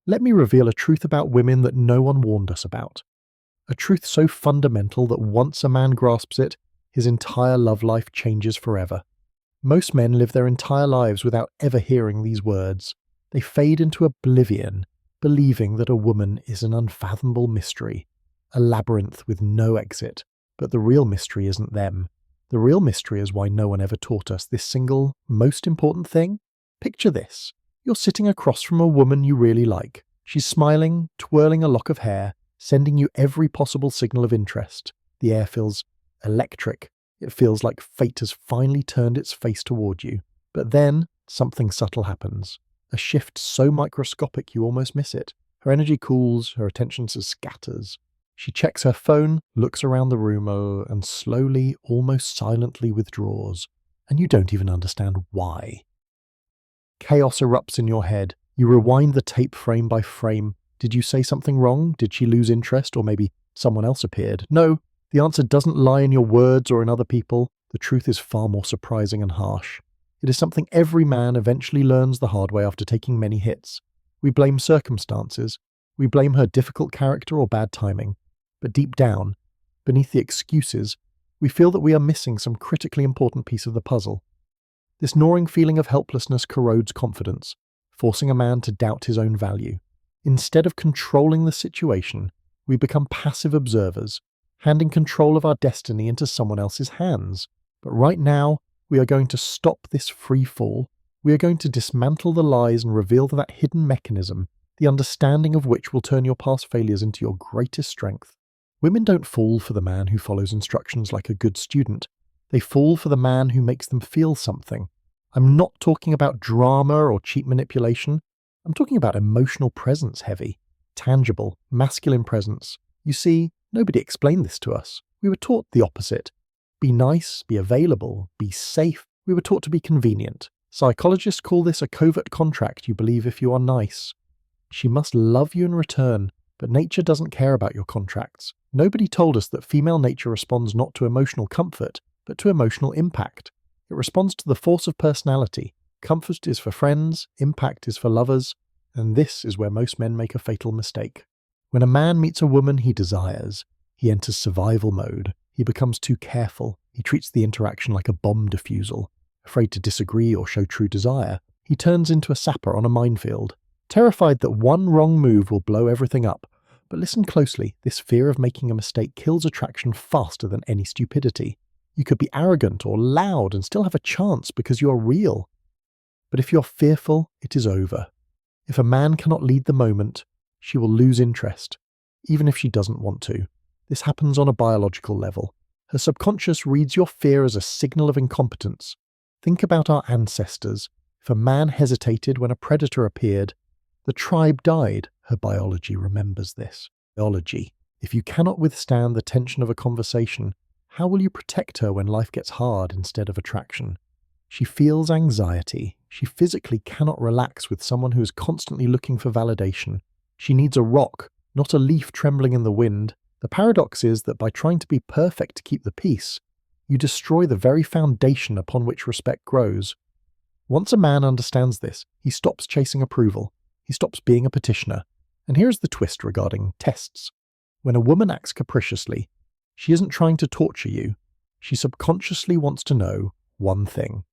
let me reveal a truth about women that no one warned us about. A truth so fundamental that once a man grasps it, his entire love life changes forever. Most men live their entire lives without ever hearing these words. They fade into oblivion, believing that a woman is an unfathomable mystery, a labyrinth with no exit. But the real mystery isn't them. The real mystery is why no one ever taught us this single, most important thing. Picture this. You're sitting across from a woman you really like. She's smiling, twirling a lock of hair, sending you every possible signal of interest. The air feels electric. It feels like fate has finally turned its face toward you. But then, something subtle happens. A shift so microscopic you almost miss it. Her energy cools, her attention scatters. She checks her phone, looks around the room, and slowly, almost silently withdraws. And you don't even understand why. Chaos erupts in your head. You rewind the tape frame by frame. Did you say something wrong? Did she lose interest? Or maybe someone else appeared? No, the answer doesn't lie in your words or in other people. The truth is far more surprising and harsh. It is something every man eventually learns the hard way after taking many hits. We blame circumstances. We blame her difficult character or bad timing. But deep down, beneath the excuses, we feel that we are missing some critically important piece of the puzzle. This gnawing feeling of helplessness corrodes confidence, forcing a man to doubt his own value. Instead of controlling the situation, we become passive observers, handing control of our destiny into someone else's hands. But right now, we are going to stop this free fall. We are going to dismantle the lies and reveal that hidden mechanism, the understanding of which will turn your past failures into your greatest strength. Women don't fall for the man who follows instructions like a good student. They fall for the man who makes them feel something. I'm not talking about drama or cheap manipulation. I'm talking about emotional presence heavy, tangible, masculine presence. You see, nobody explained this to us. We were taught the opposite. Be nice, be available, be safe. We were taught to be convenient. Psychologists call this a covert contract you believe if you are nice. She must love you in return, but nature doesn't care about your contracts. Nobody told us that female nature responds not to emotional comfort, but to emotional impact. It responds to the force of personality. Comfort is for friends, impact is for lovers, and this is where most men make a fatal mistake. When a man meets a woman he desires, he enters survival mode. He becomes too careful. He treats the interaction like a bomb defusal. Afraid to disagree or show true desire, he turns into a sapper on a minefield, terrified that one wrong move will blow everything up. But listen closely, this fear of making a mistake kills attraction faster than any stupidity. You could be arrogant or loud and still have a chance because you are real. But if you're fearful, it is over. If a man cannot lead the moment, she will lose interest, even if she doesn't want to. This happens on a biological level. Her subconscious reads your fear as a signal of incompetence. Think about our ancestors. If a man hesitated when a predator appeared, the tribe died. Her biology remembers this. Biology. If you cannot withstand the tension of a conversation, how will you protect her when life gets hard instead of attraction? She feels anxiety. She physically cannot relax with someone who is constantly looking for validation. She needs a rock, not a leaf trembling in the wind. The paradox is that by trying to be perfect to keep the peace, you destroy the very foundation upon which respect grows. Once a man understands this, he stops chasing approval. He stops being a petitioner. And here's the twist regarding tests. When a woman acts capriciously, she isn't trying to torture you. She subconsciously wants to know one thing.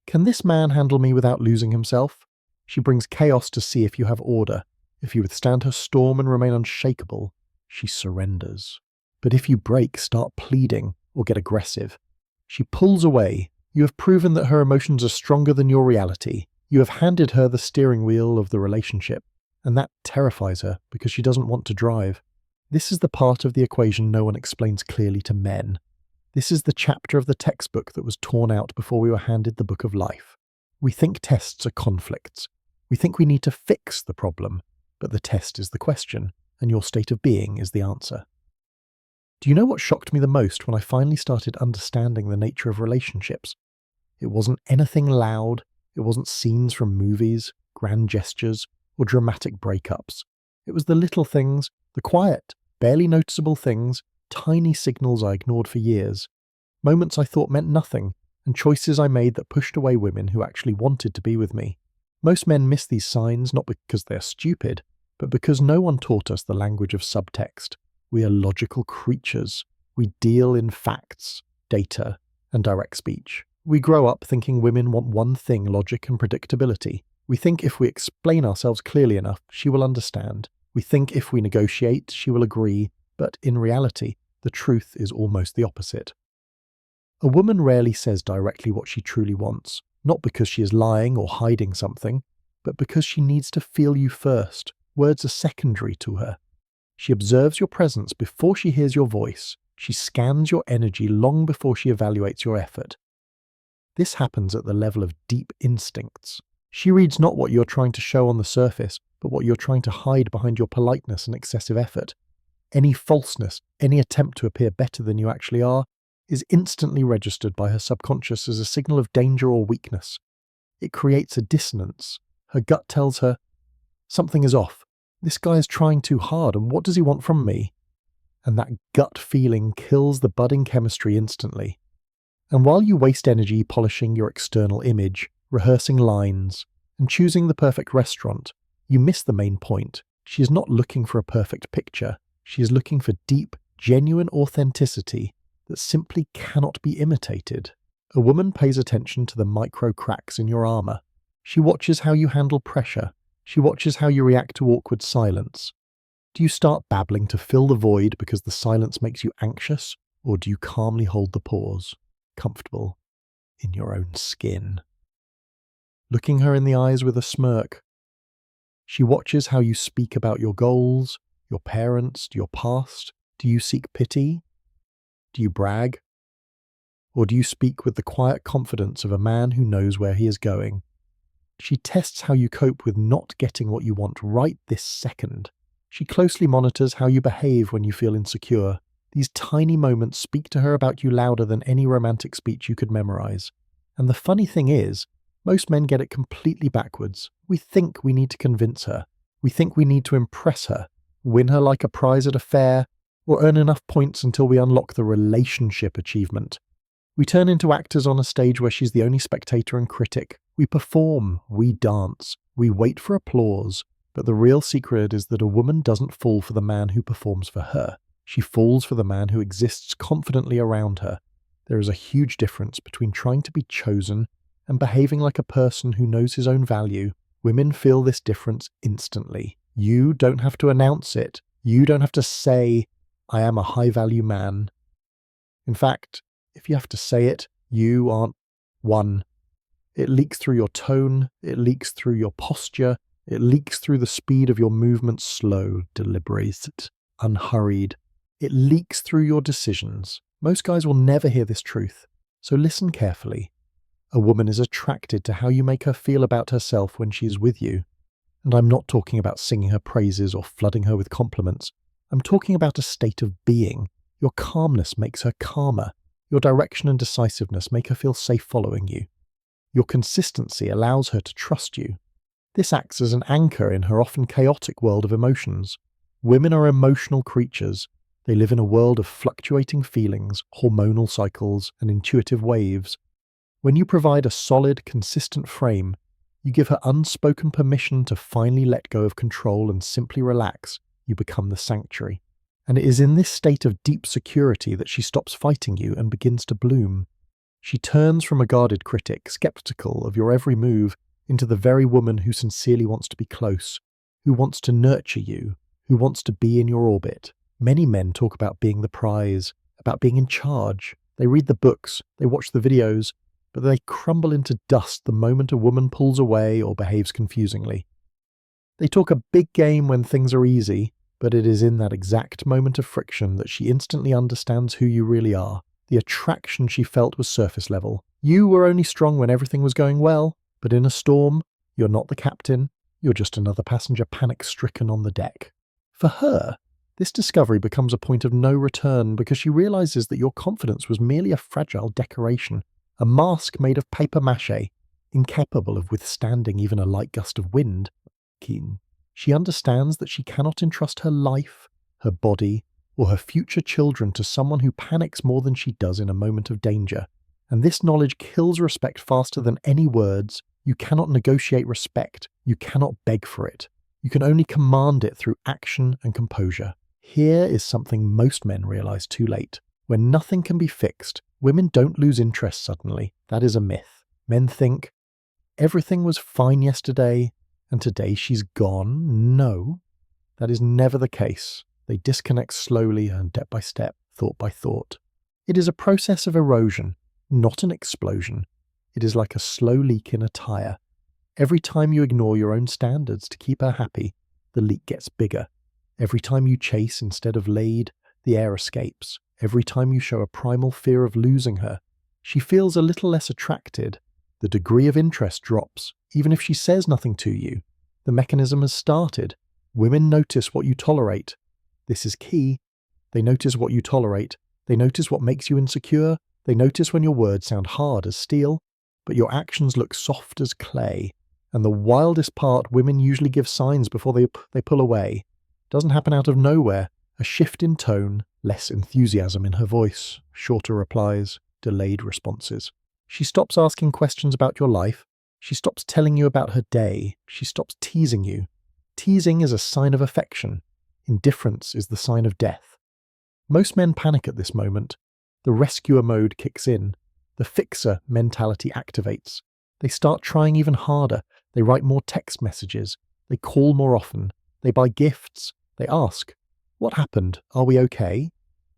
Can this man handle me without losing himself? She brings chaos to see if you have order. If you withstand her storm and remain unshakable, she surrenders. But if you break, start pleading, or get aggressive, she pulls away. You have proven that her emotions are stronger than your reality. You have handed her the steering wheel of the relationship, and that terrifies her because she doesn't want to drive. This is the part of the equation no one explains clearly to men. This is the chapter of the textbook that was torn out before we were handed the book of life. We think tests are conflicts. We think we need to fix the problem, but the test is the question, and your state of being is the answer. Do you know what shocked me the most when I finally started understanding the nature of relationships? It wasn't anything loud. It wasn't scenes from movies, grand gestures, or dramatic breakups. It was the little things, the quiet, barely noticeable things, tiny signals I ignored for years. Moments I thought meant nothing, and choices I made that pushed away women who actually wanted to be with me. Most men miss these signs not because they're stupid, but because no one taught us the language of subtext. We are logical creatures. We deal in facts, data, and direct speech. We grow up thinking women want one thing: logic and predictability. We think if we explain ourselves clearly enough, she will understand. We think if we negotiate, she will agree, but in reality, the truth is almost the opposite. A woman rarely says directly what she truly wants, not because she is lying or hiding something, but because she needs to feel you first. Words are secondary to her. She observes your presence before she hears your voice. She scans your energy long before she evaluates your effort. This happens at the level of deep instincts. She reads not what you're trying to show on the surface, but what you're trying to hide behind your politeness and excessive effort. Any falseness, any attempt to appear better than you actually are, is instantly registered by her subconscious as a signal of danger or weakness. It creates a dissonance. Her gut tells her, something is off. This guy is trying too hard, and what does he want from me? And that gut feeling kills the budding chemistry instantly. And while you waste energy polishing your external image, rehearsing lines, and choosing the perfect restaurant, you miss the main point. She is not looking for a perfect picture. She is looking for deep, genuine authenticity that simply cannot be imitated. A woman pays attention to the micro cracks in your armor. She watches how you handle pressure. She watches how you react to awkward silence. Do you start babbling to fill the void because the silence makes you anxious, or do you calmly hold the pause, comfortable in your own skin? Looking her in the eyes with a smirk. She watches how you speak about your goals, your parents, your past. Do you seek pity? Do you brag? Or do you speak with the quiet confidence of a man who knows where he is going? She tests how you cope with not getting what you want right this second. She closely monitors how you behave when you feel insecure. These tiny moments speak to her about you louder than any romantic speech you could memorize. And the funny thing is, most men get it completely backwards. We think we need to convince her. We think we need to impress her, win her like a prize at a fair, or earn enough points until we unlock the relationship achievement. We turn into actors on a stage where she's the only spectator and critic. We perform, we dance, we wait for applause. But the real secret is that a woman doesn't fall for the man who performs for her. She falls for the man who exists confidently around her. There is a huge difference between trying to be chosen and behaving like a person who knows his own value. Women feel this difference instantly. You don't have to announce it. You don't have to say, I am a high-value man. In fact, if you have to say it, you aren't one. It leaks through your tone, it leaks through your posture, it leaks through the speed of your movements, slow, deliberate, unhurried. It leaks through your decisions. Most guys will never hear this truth, so listen carefully. A woman is attracted to how you make her feel about herself when she is with you. And I'm not talking about singing her praises or flooding her with compliments. I'm talking about a state of being. Your calmness makes her calmer. Your direction and decisiveness make her feel safe following you. Your consistency allows her to trust you. This acts as an anchor in her often chaotic world of emotions. Women are emotional creatures. They live in a world of fluctuating feelings, hormonal cycles, and intuitive waves. When you provide a solid, consistent frame, you give her unspoken permission to finally let go of control and simply relax. You become the sanctuary. And it is in this state of deep security that she stops fighting you and begins to bloom. She turns from a guarded critic, skeptical of your every move, into the very woman who sincerely wants to be close, who wants to nurture you, who wants to be in your orbit. Many men talk about being the prize, about being in charge. They read the books, they watch the videos, but they crumble into dust the moment a woman pulls away or behaves confusingly. They talk a big game when things are easy, but it is in that exact moment of friction that she instantly understands who you really are. The attraction she felt was surface level. You were only strong when everything was going well, but in a storm, you're not the captain, you're just another passenger panic-stricken on the deck. For her, this discovery becomes a point of no return because she realizes that your confidence was merely a fragile decoration, a mask made of paper mache, incapable of withstanding even a light gust of wind. She understands that she cannot entrust her life, her body, or her future children to someone who panics more than she does in a moment of danger. And this knowledge kills respect faster than any words, You cannot negotiate respect. You cannot beg for it. You can only command it through action and composure. Here is something most men realize too late. When nothing can be fixed, women don't lose interest suddenly. That is a myth. Men think, everything was fine yesterday, and today she's gone. No, that is never the case. They disconnect slowly and step by step, thought by thought. It is a process of erosion, not an explosion. It is like a slow leak in a tire. Every time you ignore your own standards to keep her happy, the leak gets bigger. Every time you chase instead of lead, the air escapes. Every time you show a primal fear of losing her, she feels a little less attracted. The degree of interest drops, even if she says nothing to you. The mechanism has started. Women notice what you tolerate. This is key. They notice what you tolerate. They notice what makes you insecure. They notice when your words sound hard as steel, but your actions look soft as clay. And the wildest part, women usually give signs before they pull away. It doesn't happen out of nowhere. A shift in tone, less enthusiasm in her voice, shorter replies, delayed responses. She stops asking questions about your life. She stops telling you about her day. She stops teasing you. Teasing is a sign of affection. Indifference is the sign of death. Most men panic at this moment. The rescuer mode kicks in. The fixer mentality activates. They start trying even harder. They write more text messages. They call more often. They buy gifts. They ask, "What happened? Are we okay?"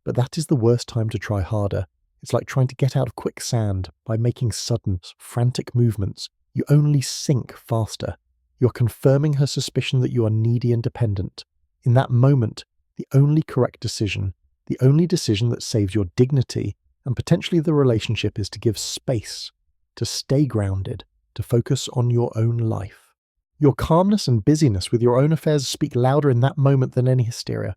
But that is the worst time to try harder. It's like trying to get out of quicksand by making sudden, frantic movements. You only sink faster. You're confirming her suspicion that you are needy and dependent. In that moment, the only correct decision, the only decision that saves your dignity and potentially the relationship is to give space, to stay grounded, to focus on your own life. Your calmness and busyness with your own affairs speak louder in that moment than any hysteria.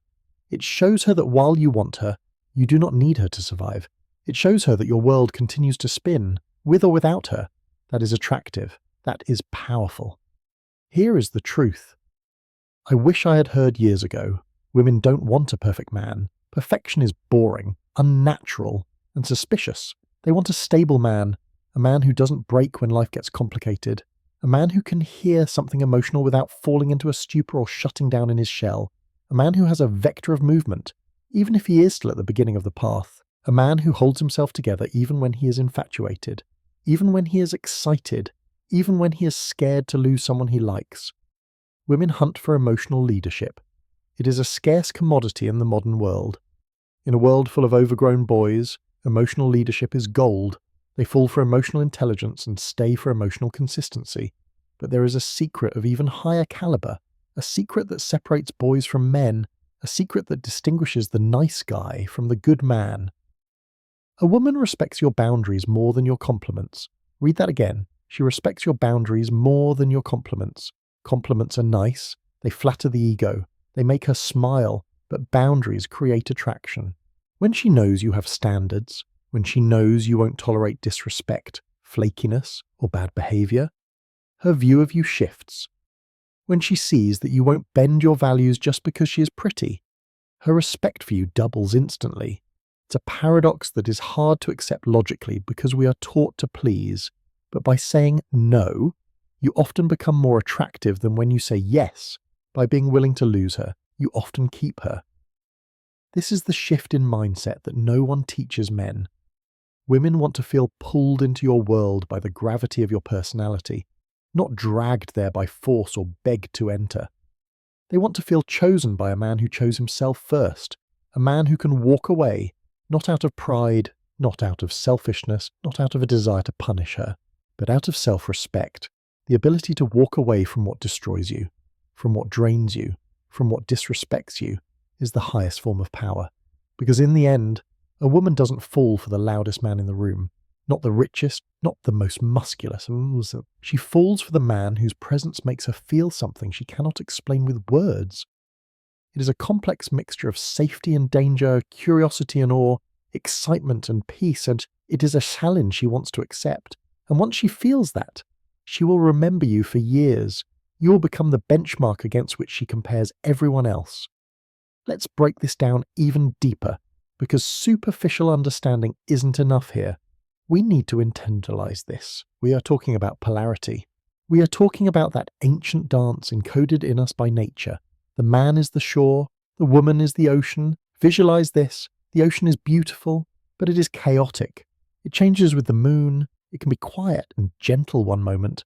It shows her that while you want her, you do not need her to survive. It shows her that your world continues to spin, with or without her. That is attractive. That is powerful. Here is the truth. I wish I had heard years ago, women don't want a perfect man. Perfection is boring, unnatural, and suspicious. They want a stable man, a man who doesn't break when life gets complicated, a man who can hear something emotional without falling into a stupor or shutting down in his shell, a man who has a vector of movement, even if he is still at the beginning of the path, a man who holds himself together even when he is infatuated, even when he is excited, even when he is scared to lose someone he likes. Women hunt for emotional leadership. It is a scarce commodity in the modern world. In a world full of overgrown boys, emotional leadership is gold. They fall for emotional intelligence and stay for emotional consistency. But there is a secret of even higher caliber, a secret that separates boys from men, a secret that distinguishes the nice guy from the good man. A woman respects your boundaries more than your compliments. Read that again. She respects your boundaries more than your compliments. Compliments are nice. They flatter the ego. They make her smile, but boundaries create attraction. When she knows you have standards, when she knows you won't tolerate disrespect, flakiness, or bad behavior, her view of you shifts. When she sees that you won't bend your values just because she is pretty, her respect for you doubles instantly. It's a paradox that is hard to accept logically because we are taught to please, but by saying no, you often become more attractive than when you say yes. By being willing to lose her, you often keep her. This is the shift in mindset that no one teaches men. Women want to feel pulled into your world by the gravity of your personality, not dragged there by force or begged to enter. They want to feel chosen by a man who chose himself first, a man who can walk away, not out of pride, not out of selfishness, not out of a desire to punish her, but out of self-respect, the ability to walk away from what destroys you, from what drains you, from what disrespects you, is the highest form of power. Because in the end, a woman doesn't fall for the loudest man in the room, not the richest, not the most musculous. She falls for the man whose presence makes her feel something she cannot explain with words. It is a complex mixture of safety and danger, curiosity and awe, excitement and peace, and it is a challenge she wants to accept. And once she feels that, she will remember you for years. You will become the benchmark against which she compares everyone else. Let's break this down even deeper, because superficial understanding isn't enough here. We need to internalize this. We are talking about polarity. We are talking about that ancient dance encoded in us by nature. The man is the shore, the woman is the ocean. Visualize this. The ocean is beautiful, but it is chaotic. It changes with the moon. It can be quiet and gentle one moment,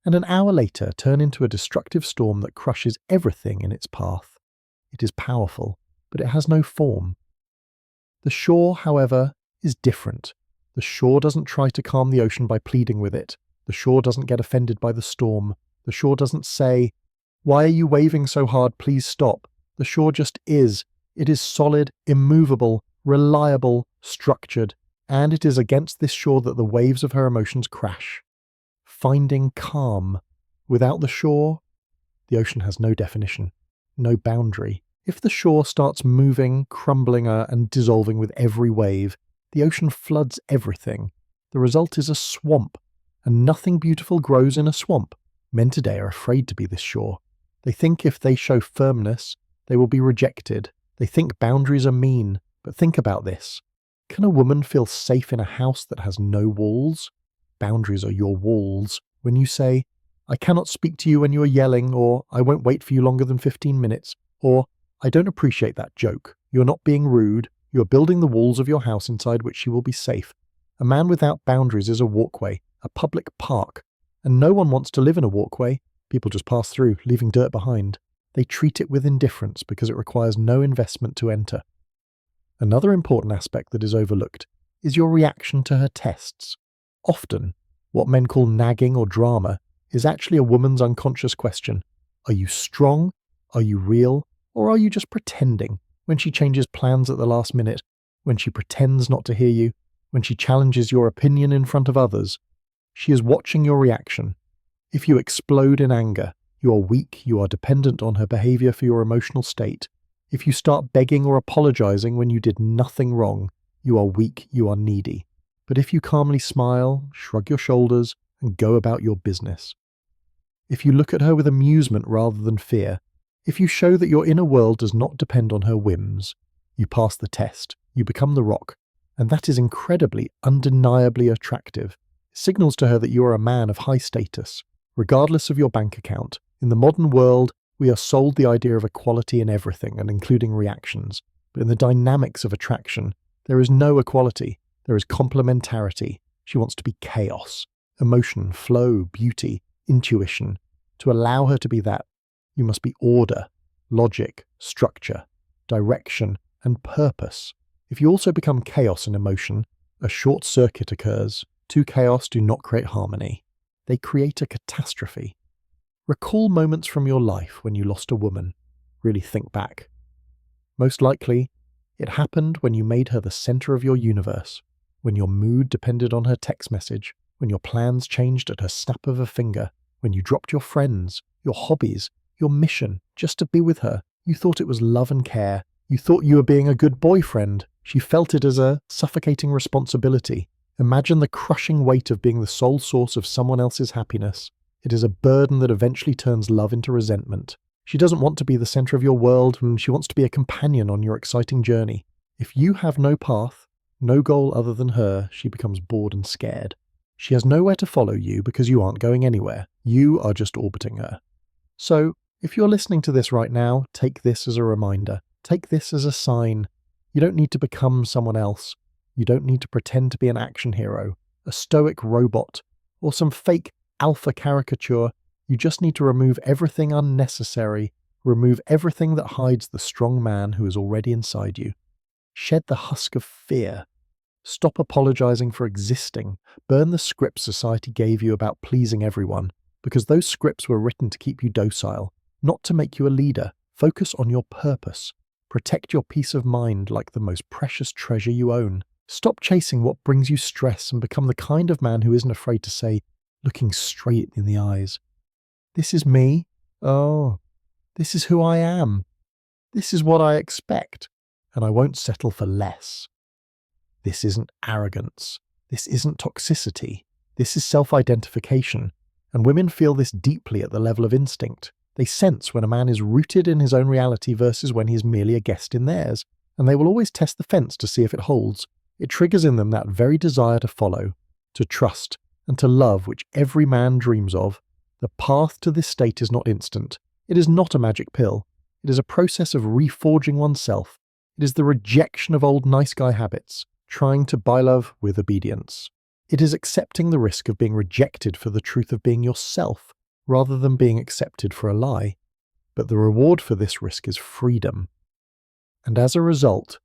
and an hour later turn into a destructive storm that crushes everything in its path. It is powerful, but it has no form. The shore, however, is different. The shore doesn't try to calm the ocean by pleading with it. The shore doesn't get offended by the storm. The shore doesn't say, "Why are you waving so hard? Please stop." The shore just is. It is solid, immovable, reliable, structured, and it is against this shore that the waves of her emotions crash. Finding calm. Without the shore, the ocean has no definition, no boundary. If the shore starts moving, crumbling and dissolving with every wave, the ocean floods everything. The result is a swamp, and nothing beautiful grows in a swamp. Men today are afraid to be this shore. They think if they show firmness, they will be rejected. They think boundaries are mean, but think about this. Can a woman feel safe in a house that has no walls? Boundaries are your walls. When you say, "I cannot speak to you when you are yelling," or "I won't wait for you longer than 15 minutes," or "I don't appreciate that joke," you're not being rude, you're building the walls of your house inside which she will be safe. A man without boundaries is a walkway, a public park, and no one wants to live in a walkway. People just pass through, leaving dirt behind. They treat it with indifference because it requires no investment to enter. Another important aspect that is overlooked is your reaction to her tests. Often, what men call nagging or drama is actually a woman's unconscious question. Are you strong? Are you real? Or are you just pretending? When she changes plans at the last minute, when she pretends not to hear you, when she challenges your opinion in front of others, she is watching your reaction. If you explode in anger, you are weak, you are dependent on her behavior for your emotional state. If you start begging or apologizing when you did nothing wrong, you are weak, you are needy. But if you calmly smile, shrug your shoulders, and go about your business. If you look at her with amusement rather than fear, if you show that your inner world does not depend on her whims, you pass the test, you become the rock, and that is incredibly, undeniably attractive. It signals to her that you are a man of high status, regardless of your bank account. In the modern world, we are sold the idea of equality in everything and including reactions, but in the dynamics of attraction, there is no equality, there is complementarity. She wants to be chaos, emotion, flow, beauty, intuition. To allow her to be that, you must be order, logic, structure, direction, and purpose. If you also become chaos and emotion, a short circuit occurs. Two chaos do not create harmony. They create a catastrophe. Recall moments from your life when you lost a woman. Really think back. Most likely, it happened when you made her the center of your universe, when your mood depended on her text message, when your plans changed at her snap of a finger, when you dropped your friends, your hobbies, your mission, just to be with her. You thought it was love and care. You thought you were being a good boyfriend. She felt it as a suffocating responsibility. Imagine the crushing weight of being the sole source of someone else's happiness. It is a burden that eventually turns love into resentment. She doesn't want to be the center of your world, and she wants to be a companion on your exciting journey. If you have no path, no goal other than her, she becomes bored and scared. She has nowhere to follow you because you aren't going anywhere. You are just orbiting her. So, if you're listening to this right now, take this as a reminder. Take this as a sign. You don't need to become someone else. You don't need to pretend to be an action hero, a stoic robot, or some fake alpha caricature. You just need to remove everything unnecessary, remove everything that hides the strong man who is already inside you. Shed the husk of fear. Stop apologizing for existing. Burn the scripts society gave you about pleasing everyone, because those scripts were written to keep you docile, not to make you a leader. Focus on your purpose. Protect your peace of mind like the most precious treasure you own. Stop chasing what brings you stress and become the kind of man who isn't afraid to say, looking straight in the eyes, "This is me. Oh, this is who I am. This is what I expect, and I won't settle for less." This isn't arrogance. This isn't toxicity. This is self-identification, and women feel this deeply at the level of instinct. They sense when a man is rooted in his own reality versus when he is merely a guest in theirs, and they will always test the fence to see if it holds. It triggers in them that very desire to follow, to trust, and to love which every man dreams of. The path to this state is not instant. It is not a magic pill. It is a process of reforging oneself. It is the rejection of old nice guy habits, trying to buy love with obedience. It is accepting the risk of being rejected for the truth of being yourself, rather than being accepted for a lie. But the reward for this risk is freedom. And as a result,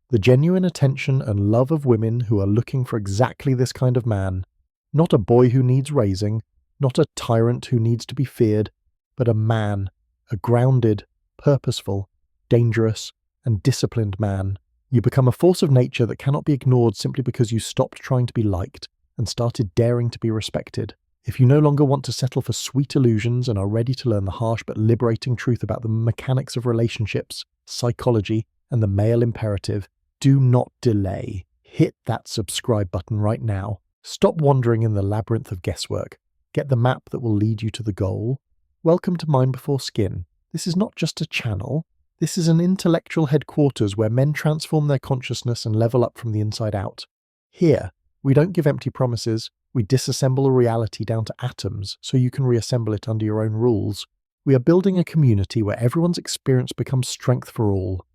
the genuine attention and love of women who are looking for exactly this kind of man, not a boy who needs raising, not a tyrant who needs to be feared, but a man, a grounded, purposeful, dangerous, and disciplined man. You become a force of nature that cannot be ignored simply because you stopped trying to be liked and started daring to be respected. If you no longer want to settle for sweet illusions and are ready to learn the harsh but liberating truth about the mechanics of relationships, psychology, and the male imperative, do not delay. Hit that subscribe button right now. Stop wandering in the labyrinth of guesswork. Get the map that will lead you to the goal. Welcome to Mind Before Skin. This is not just a channel. This is an intellectual headquarters where men transform their consciousness and level up from the inside out. Here, we don't give empty promises. We disassemble a reality down to atoms so you can reassemble it under your own rules. We are building a community where everyone's experience becomes strength for all,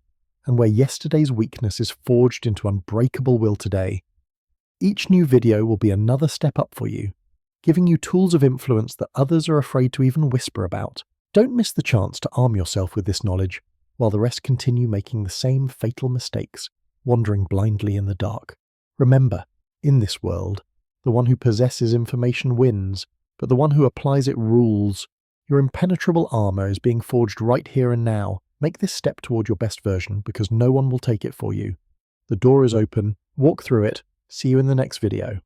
and where yesterday's weakness is forged into unbreakable will today. Each new video will be another step up for you, giving you tools of influence that others are afraid to even whisper about. Don't miss the chance to arm yourself with this knowledge, while the rest continue making the same fatal mistakes, wandering blindly in the dark. Remember, in this world, the one who possesses information wins, but the one who applies it rules. Your impenetrable armor is being forged right here and now. Make this step toward your best version, because no one will take it for you. The door is open. Walk through it. See you in the next video.